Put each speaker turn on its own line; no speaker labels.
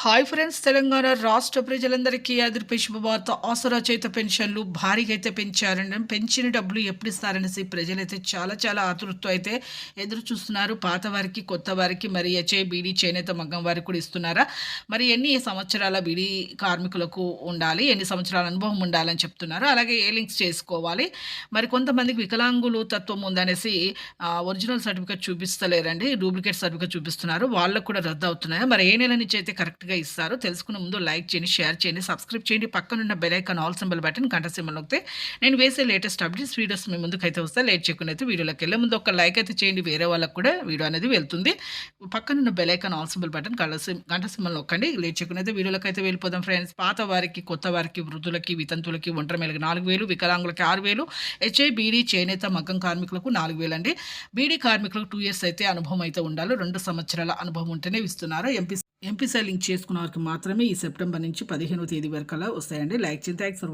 Hi friends, Telangana రాష్ట్ర ప్రజలందరికీ అదిరిపై శుభవార్త. ఆసరా చేత పెన్షన్లు భారీగా అయితే పెంచారండి. పెంచిన డబ్బులు ఎప్పుడు ఇస్తారనేసి ప్రజలైతే చాలా చాలా ఆతృతతో అయితే ఎదురు చూస్తున్నారు. పాత వారికి, కొత్త వారికి, మరి బీడీ, చేనేత మగ్గం వారికి కూడా ఇస్తున్నారా? మరి ఎన్ని సంవత్సరాల బీడీ కార్మికులకు ఉండాలి, ఎన్ని సంవత్సరాల అనుభవం ఉండాలని చెప్తున్నారు. అలాగే ఏ లింక్స్ చేసుకోవాలి, మరి కొంతమందికి వికలాంగులు తత్వం ఉందనేసి ఒరిజినల్ సర్టిఫికేట్ చూపిస్తలేరండి, డూప్లికేట్ సర్టిఫికేట్ చూపిస్తున్నారు. వాళ్ళకు కూడా రద్దు అవుతున్నాయి. మరి ఏ నెల నుంచి అయితే కరెక్ట్గా ఇస్తారు తెలుసుకునే ముందు లైక్ చేయండి, షేర్ చేయండి, సబ్స్క్రైబ్ చేయండి. పక్కనున్న bell icon all symbol button గంట సింబల్ నొక్కితే నేను వేసే లేటెస్ట్ అప్డేట్స్ వీడియోస్ మీ ముందుకు అయితే వస్తాయి. లేట్ చేయకుండా అయితే వీడియోలోకి వెళ్ళే ముందు ఒక లైక్ అయితే చేయండి, వేరే వాళ్ళకి కూడా వీడియో అనేది వెళ్తుంది. పక్కనున్న bell icon all symbol button గంట సింబల్ నొక్కండి. లేట్ చేయకుండా అయితే వీడియోలోకి అయితే వెళ్ళిపోదాం ఫ్రెండ్స్. పాత వారికి, కొత్త వారికి, వృద్ధులకి, వితంతులకి, ఒంటరి మహిళకి 4,000, వికలాంగులకి 6,000, బీడీ, చేనేత మగ్గం కార్మికులకు 4,000 అండి. బీడీ కార్మికులకు 2 years అయితే అనుభవం అయితే ఉండాలి. 2 సంవత్సరాల అనుభవం ఉంటేనే ఇస్తున్నారు. ఎంపీసీ లింక్ చేసుకున్న వారికి మాత్రమే ఈ సెప్టెంబర్ నుంచి 15వ తేదీ వరకు వస్తాయండి. లైక్ చేయండి. Thanks for